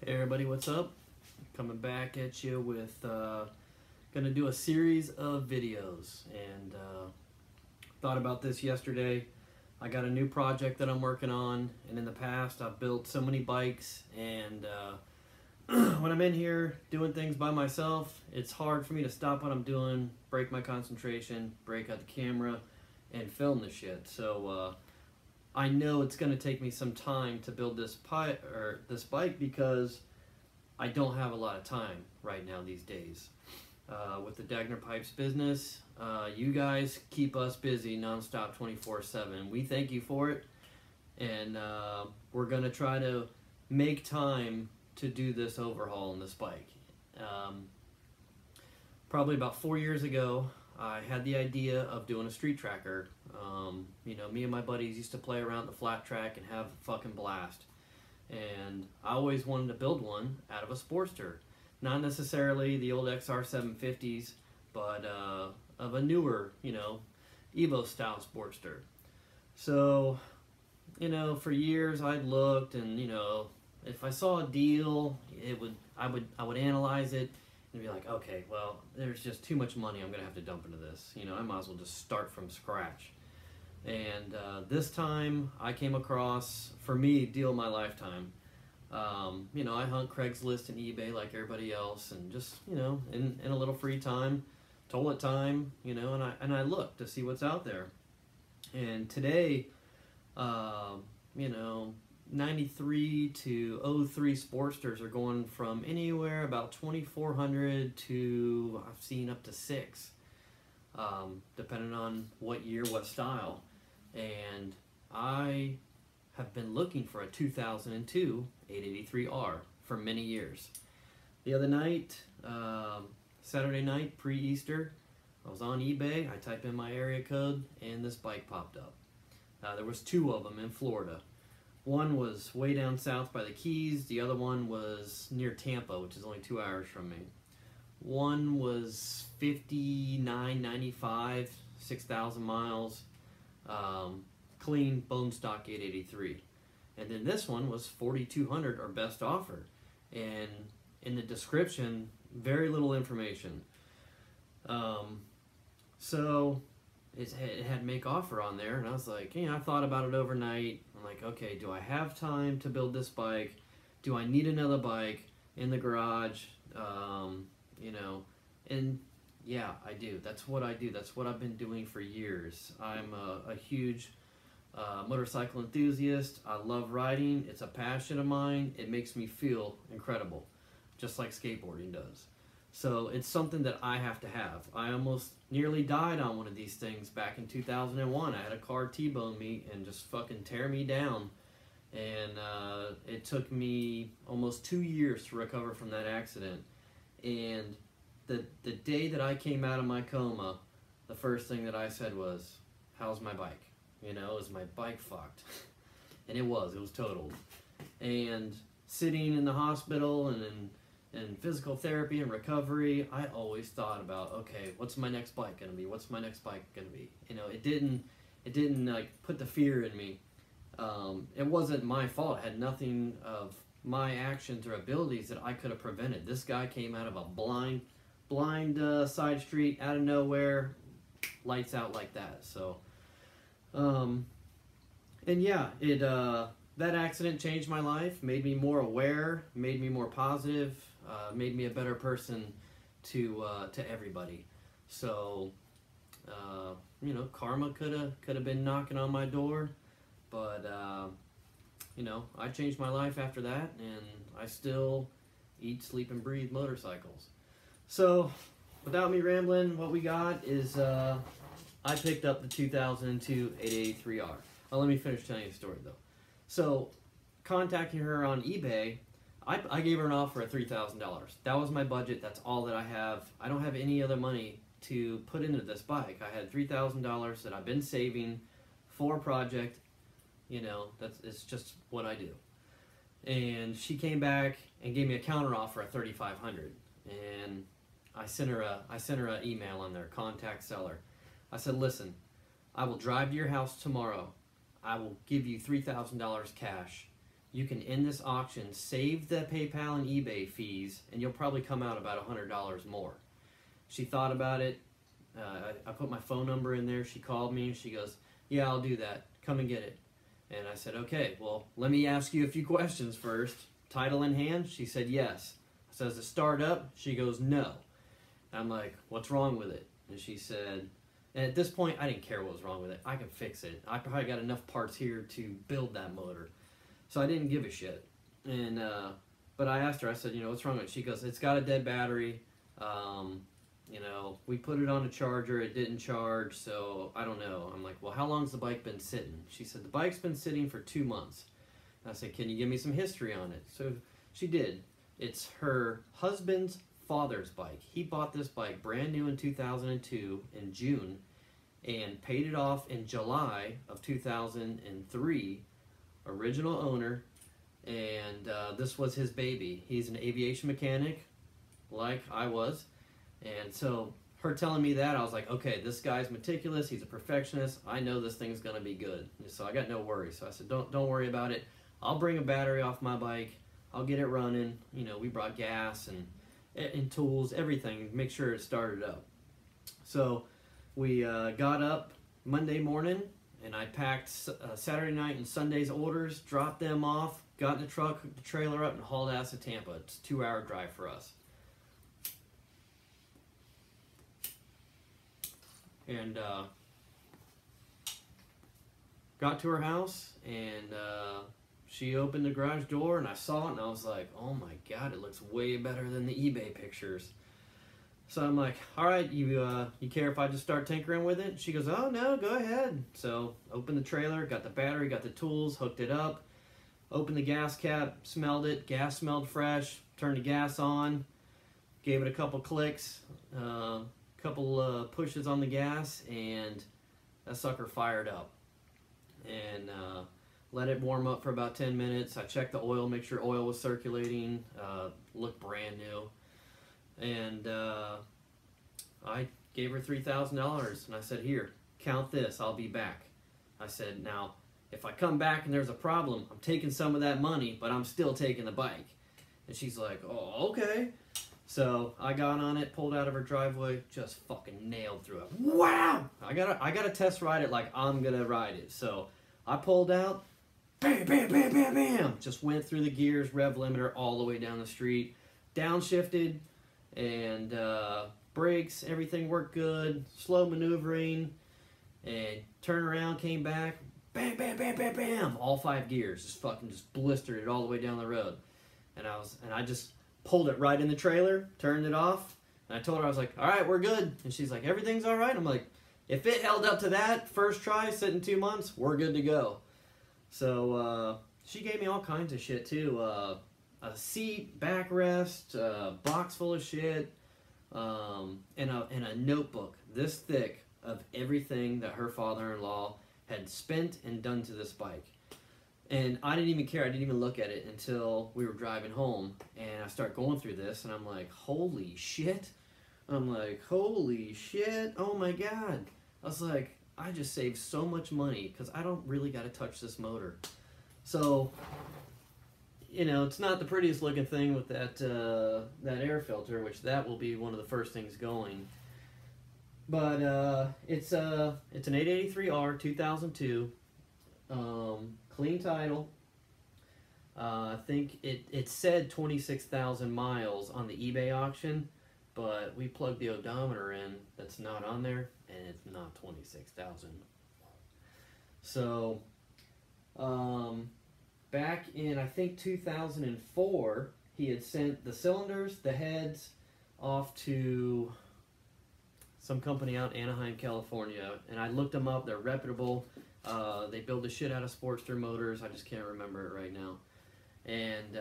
Hey everybody, what's up? Coming back at you with gonna do a series of videos, and thought about this yesterday. I got a new project that I'm working on, and in the past I've built so many bikes, and when I'm in here doing things by myself, it's hard for me to stop what I'm doing, break my concentration, break out the camera, and film the shit. So I know it's going to take me some time to build this bike because I don't have a lot of time right now these days. With the Dagner Pipes business, you guys keep us busy nonstop 24/7. We thank you for it, and we're going to try to make time to do this overhaul on this bike. Probably about 4 years ago, I had the idea of doing a street tracker. You know, me and my buddies used to play around the flat track and have a fucking blast. And I always wanted to build one out of a Sportster. Not necessarily the old XR 750s, but of a newer, you know, Evo style Sportster. So, you know, for years I'd looked, and, you know, if I saw a deal, I would analyze it and be like, okay, well, there's just too much money I'm gonna have to dump into this. You know, I might as well just start from scratch. And this time I came across, for me, deal of my lifetime. You know, I hunt Craigslist and eBay like everybody else, and just, you know, in a little free time, toilet time, you know, and I look to see what's out there. And today, you know, 93 to 03 Sportsters are going from anywhere about 2,400 to, I've seen up to 6, depending on what year, what style. And I have been looking for a 2002 883R for many years. The other night, Saturday night, pre-Easter, I was on eBay. I typed in my area code, and this bike popped up. There was 2 of them in Florida. One was way down south by the Keys. The other one was near Tampa, which is only 2 hours from me. One was $59.95, 6,000 miles, clean bone stock 883. And then this one was $4,200, or best offer. And in the description, very little information. So it had make offer on there, and I was like, you know, I thought about it overnight. I'm like, okay, do I have time to build this bike? Do I need another bike in the garage? You know, and yeah, I do. That's what I do. That's what I've been doing for years. I'm a huge motorcycle enthusiast. I love riding. It's a passion of mine. It makes me feel incredible, just like skateboarding does. So it's something that I have to have. I almost nearly died on one of these things back in 2001. I had a car T-bone me and just fucking tear me down. And it took me almost 2 years to recover from that accident. And the day that I came out of my coma, the first thing that I said was, how's my bike? You know, is my bike fucked? And it was totaled. And sitting in the hospital and in physical therapy and recovery, I always thought about, okay, what's my next bike gonna be? What's my next bike gonna be? You know, it didn't like put the fear in me. It wasn't my fault. It had nothing of my actions or abilities that I could have prevented. This guy came out of a blind side street out of nowhere, lights out like that. So, and yeah, that accident changed my life, made me more aware, made me more positive, made me a better person to everybody. So, you know, karma could have been knocking on my door, but you know, I changed my life after that, and I still eat, sleep, and breathe motorcycles. So, without me rambling, what we got is I picked up the 2002 883R. Well, let me finish telling you the story though. So, contacting her on eBay, I gave her an offer of $3,000. That was my budget. That's all that I have. I don't have any other money to put into this bike. I had $3,000 that I've been saving for a project. You know, it's just what I do. And she came back and gave me a counter offer of $3,500. And I sent her an email on there, contact seller. I said, listen, I will drive to your house tomorrow. I will give you $3,000 cash, you can end this auction, save the PayPal and eBay fees, and you'll probably come out about $100 more. She thought about it. I put my phone number in there. She called me. She goes, yeah, I'll do that. Come and get it. And I said, okay, well, let me ask you a few questions first. Title in hand? She said, yes. I said, does it start up? She goes, no. I'm like, what's wrong with it? And she said, and at this point, I didn't care what was wrong with it. I can fix it. I probably got enough parts here to build that motor. So I didn't give a shit. And but I asked her, I said, you know, what's wrong with it? She goes, it's got a dead battery. You know, we put it on a charger, it didn't charge, so I don't know. I'm like, well, how long's the bike been sitting? She said, the bike's been sitting for 2 months. And I said, can you give me some history on it? So she did. It's her husband's father's bike. He bought this bike brand new in 2002 in June and paid it off in July of 2003. Original owner, and this was his baby. He's an aviation mechanic, like I was. And so her telling me that, I was like, okay, this guy's meticulous, he's a perfectionist, I know this thing's gonna be good. So I got no worries. So I said, don't worry about it. I'll bring a battery off my bike, I'll get it running. You know, we brought gas and tools, everything, make sure it started up. So we got up Monday morning, and I packed Saturday night and Sunday's orders, dropped them off, got in the truck, hooked the trailer up, and hauled ass to Tampa. It's a 2-hour drive for us. And got to her house, and she opened the garage door, and I saw it, and I was like, oh my God, it looks way better than the eBay pictures. So I'm like, all right, you care if I just start tinkering with it? She goes, oh no, go ahead. So opened the trailer, got the battery, got the tools, hooked it up, opened the gas cap, smelled it, gas smelled fresh, turned the gas on, gave it a couple clicks, couple pushes on the gas, and that sucker fired up. And let it warm up for about 10 minutes. I checked the oil, make sure oil was circulating, looked brand new. And I gave her $3,000, and I said, here, count this, I'll be back. I said, now, if I come back and there's a problem, I'm taking some of that money, but I'm still taking the bike. And she's like, oh, okay. So I got on it, pulled out of her driveway, just fucking nailed through it. Wow! I gotta test ride it like I'm gonna ride it. So I pulled out, bam, bam, bam, bam, bam, just went through the gears, rev limiter all the way down the street, downshifted, and brakes, everything worked good, slow maneuvering, and turned around, came back, bam, bam, bam, bam, bam, all 5 gears, just blistered it all the way down the road. And I just pulled it right in the trailer, turned it off, and I told her, I was like, all right, we're good. And she's like, everything's all right? I'm like, if it held up to that first try, sitting 2 months, we're good to go. So she gave me all kinds of shit too. A seat, backrest, box full of shit, and a notebook this thick of everything that her father-in-law had spent and done to this bike. And I didn't even care. I didn't even look at it until we were driving home, and I start going through this, and I'm like, holy shit. I'm like, holy shit. Oh my God. I was like, I just saved so much money because I don't really got to touch this motor. So, you know, it's not the prettiest looking thing with that air filter, which that will be one of the first things going. But it's an 883R 2002, clean title. I think it said 26,000 miles on the eBay auction, but we plugged the odometer in that's not on there, and it's not 26,000. So, back in, I think, 2004, he had sent the cylinders, the heads, off to some company out in Anaheim, California, and I looked them up. They're reputable. They build the shit out of Sportster motors. I just can't remember it right now. And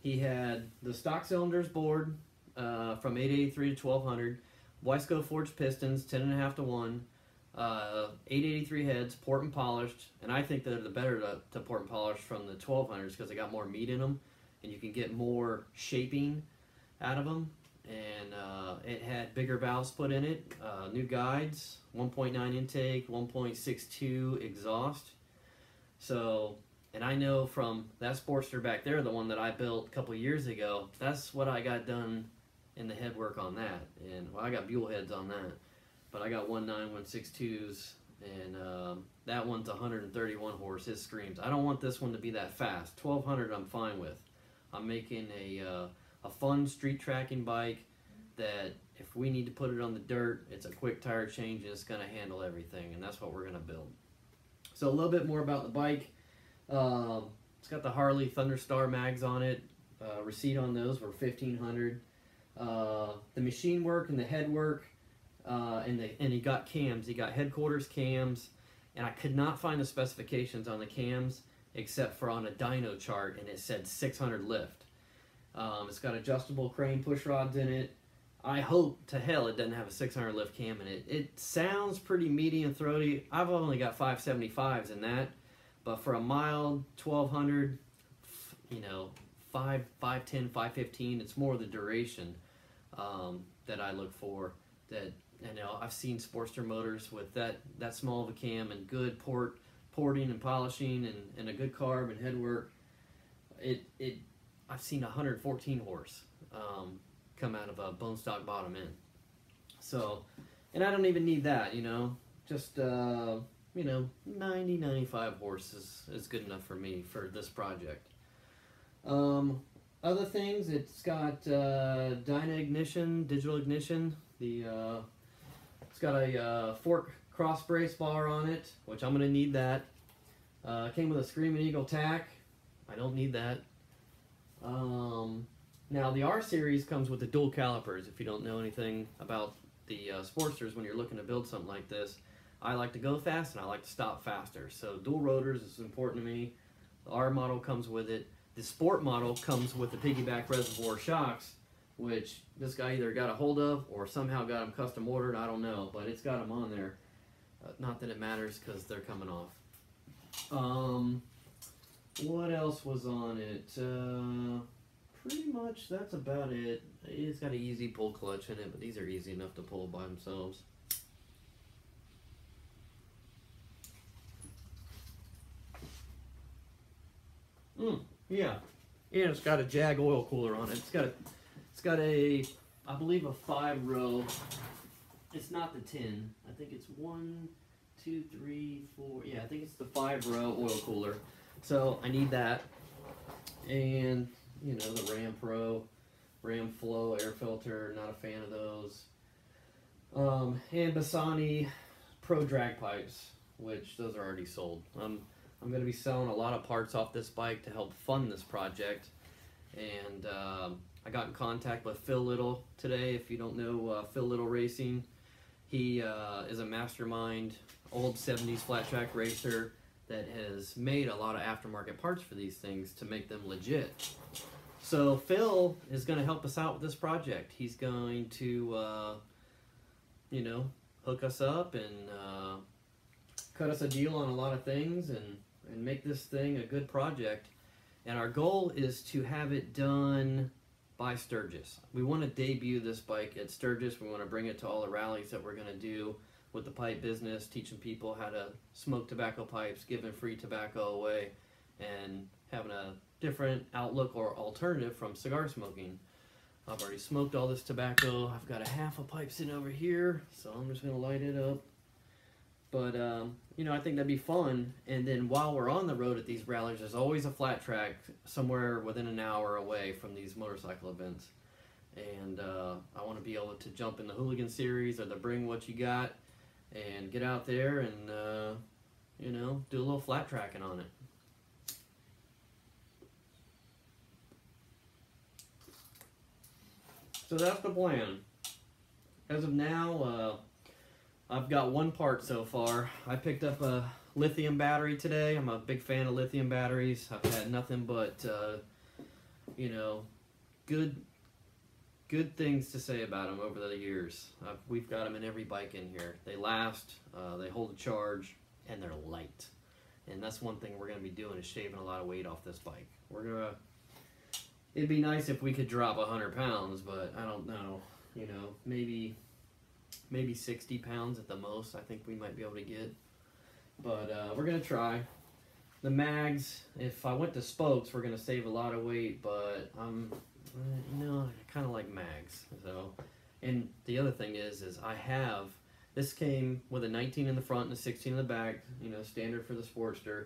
he had the stock cylinders bored from 883 to 1200, Weisco forged pistons, 10.5 to 1, 883 heads, port and polished, and I think they're the better to port and polish from the 1200s because they got more meat in them, and you can get more shaping out of them. And it had bigger valves put in it, new guides, 1.9 intake, 1.62 exhaust. So And I know from that Sportster back there, the one that I built a couple years ago, that's what I got done in the head work on that. And well, I got Buell heads on that, but I got 19162s, and that one's 131 horse. It screams. I don't want this one to be that fast. 1200 I'm fine with. I'm making a fun street tracking bike that if we need to put it on the dirt, it's a quick tire change and it's going to handle everything, and that's what we're going to build. So a little bit more about the bike. It's got the Harley Thunderstar mags on it. Receipt on those were $1,500. The machine work and the head work, and he got cams. He got headquarters cams, and I could not find the specifications on the cams except for on a dyno chart, and it said 600 lift. It's got adjustable crane push rods in it. I hope to hell it doesn't have a 600 lift cam in it. It sounds pretty meaty and throaty. I've only got 575s in that, but for a mild 1200, you know, 510, 515, it's more the duration that I look for. That, you know, I've seen Sportster motors with that small of a cam and good porting and polishing and a good carb and head work. I've seen 114 horse come out of a bone stock bottom end. So, and I don't even need that, you know, just you know, 90, 95 horses is good enough for me for this project. Other things, it's got dyno ignition, digital ignition. It's got a fork cross brace bar on it, which I'm gonna need that. Came with a Screaming Eagle tack. I don't need that. Now the R series comes with the dual calipers. If you don't know anything about the Sportsters, when you're looking to build something like this, I like to go fast and I like to stop faster. So dual rotors is important to me. The R model comes with it. The Sport model comes with the piggyback reservoir shocks, which this guy either got a hold of or somehow got them custom ordered. I don't know, but it's got them on there. Not that it matters because they're coming off. What else was on it? Pretty much that's about it. It's got an easy pull clutch in it, but these are easy enough to pull by themselves. Yeah, and it's got a Jag oil cooler on it. It's got a I believe a 5-row. It's not the 10. I think it's 1, 2, 3, 4. Yeah, I think it's the 5-row oil cooler. So I need that, and you know, the Ram Pro, Ram Flow air filter. Not a fan of those. And Bassani Pro drag pipes, which those are already sold. I'm going to be selling a lot of parts off this bike to help fund this project. And I got in contact with Phil Little today. If you don't know Phil Little Racing, he is a mastermind, old 70s flat track racer that has made a lot of aftermarket parts for these things to make them legit. So Phil is going to help us out with this project. He's going to, you know, hook us up and cut us a deal on a lot of things and make this thing a good project. And our goal is to have it done by Sturgis. We want to debut this bike at Sturgis. We want to bring it to all the rallies that we're going to do with the pipe business, teaching people how to smoke tobacco pipes, giving free tobacco away, and having a different outlook or alternative from cigar smoking. I've already smoked all this tobacco. I've got a half a pipe sitting over here, so I'm just going to light it up. But, you know, I think that'd be fun. And then while we're on the road at these rallies, there's always a flat track somewhere within an hour away from these motorcycle events. And I want to be able to jump in the Hooligan Series or the Bring What You Got and get out there and, you know, do a little flat tracking on it. So that's the plan. As of now, I've got one part so far. I picked up a lithium battery today. I'm a big fan of lithium batteries. I've had nothing but, you know, good things to say about them over the years. We've got them in every bike in here. They last, they hold a charge, and they're light. And that's one thing we're going to be doing is shaving a lot of weight off this bike. It'd be nice if we could drop 100 pounds, but I don't know. You know, maybe 60 pounds at the most I think we might be able to get. But we're going to try. the mags, if I went to spokes, we're going to save a lot of weight, but I kind of like mags. So, and the other thing is this came with a 19 in the front and a 16 in the back, standard for the Sportster.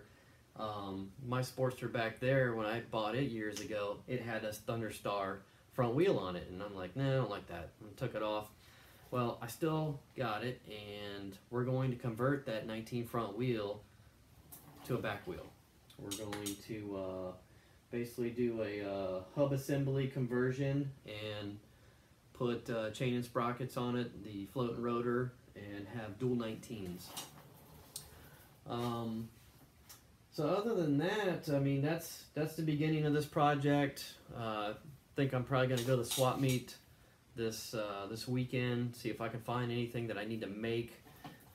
My Sportster back there, when I bought it years ago, it had a Thunderstar front wheel on it, and I'm like, nah, I don't like that. I took it off. Well, I still got it, and we're going to convert that 19 front wheel to a back wheel. We're going to basically do a hub assembly conversion and put chain and sprockets on it, the floating rotor, and have dual 19s. So other than that, I mean, that's the beginning of this project. I think I'm probably going to go to the swap meet this weekend, see if I can find anything that I need to make.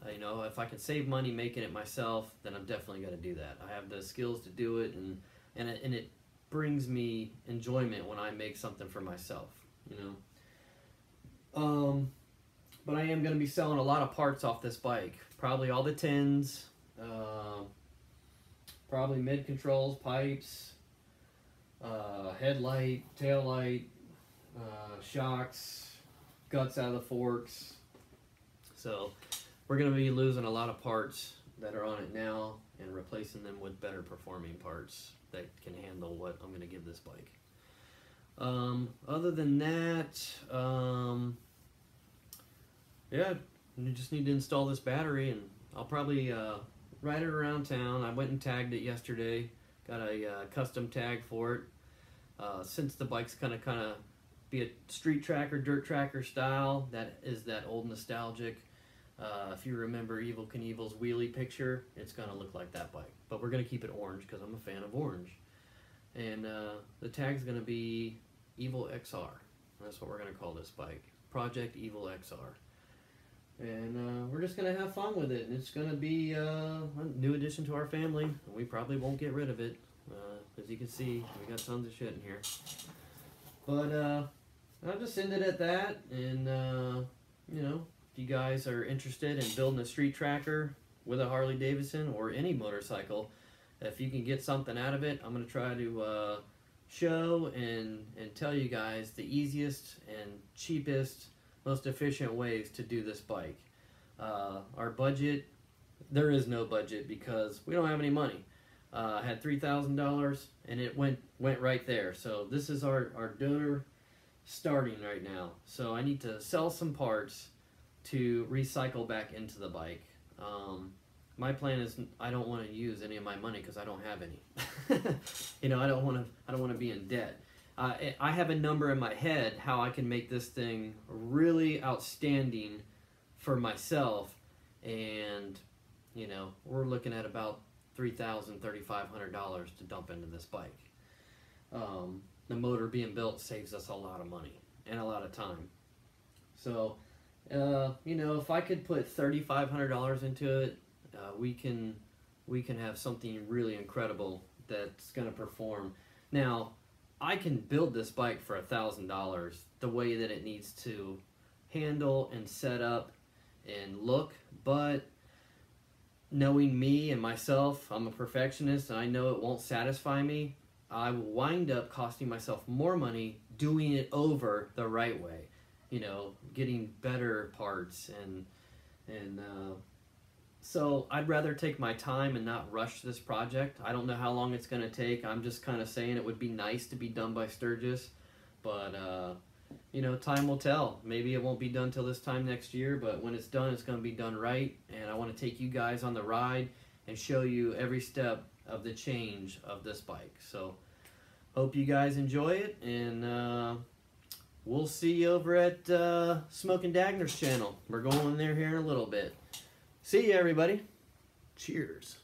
If I can save money making it myself, then I'm definitely going to do that. I have the skills to do it, and it brings me enjoyment when I make something for myself. But I am going to be selling a lot of parts off this bike. Probably all the tins, probably mid controls, pipes, headlight, tail light, shocks, guts out of the forks. So we're going to be losing a lot of parts that are on it now and replacing them with better performing parts that can handle what I'm going to give this bike. Other than that, yeah, you just need to install this battery, and I'll probably ride it around town. I went and tagged it yesterday, got a custom tag for it. Since the bike's kind of be a street tracker, dirt tracker style, that is that old nostalgic. If you remember Evel-XR's wheelie picture, it's going to look like that bike. But we're going to keep it orange because I'm a fan of orange. And the tag's going to be Evel-XR. That's what we're going to call this bike. Project Evel-XR. And we're just going to have fun with it. And it's going to be a new addition to our family. We probably won't get rid of it. As you can see, we got tons of shit in here. But I'll just end it at that. And, if you guys are interested in building a street tracker with a Harley Davidson or any motorcycle, if you can get something out of it, I'm going to try to show and tell you guys the easiest and cheapest, most efficient ways to do this bike. Our budget, there is no budget because we don't have any money. I had $3,000 and it went right there. So this is our donor starting right now. So I need to sell some parts to recycle back into the bike. My plan is I don't want to use any of my money because I don't have any. I don't want to be in debt. I have a number in my head how I can make this thing really outstanding for myself, and we're looking at about $3,000, $3,500 to dump into this bike. The motor being built saves us a lot of money and a lot of time. So if I could put $3,500 into it, we can have something really incredible that's going to perform. Now, I can build this bike for $1,000 the way that it needs to handle and set up and look, but knowing me and myself, I'm a perfectionist and I know it won't satisfy me. I will wind up costing myself more money doing it over the right way. Getting better parts and so I'd rather take my time and not rush this project. I don't know how long it's going to take. I'm just kind of saying it would be nice to be done by Sturgis, but time will tell. Maybe it won't be done till this time next year, but when it's done, it's going to be done right. And I want to take you guys on the ride and show you every step of the change of this bike. So hope you guys enjoy it, and we'll see you over at Smoke and Dagner's channel. We're going there here in a little bit. See you, everybody. Cheers.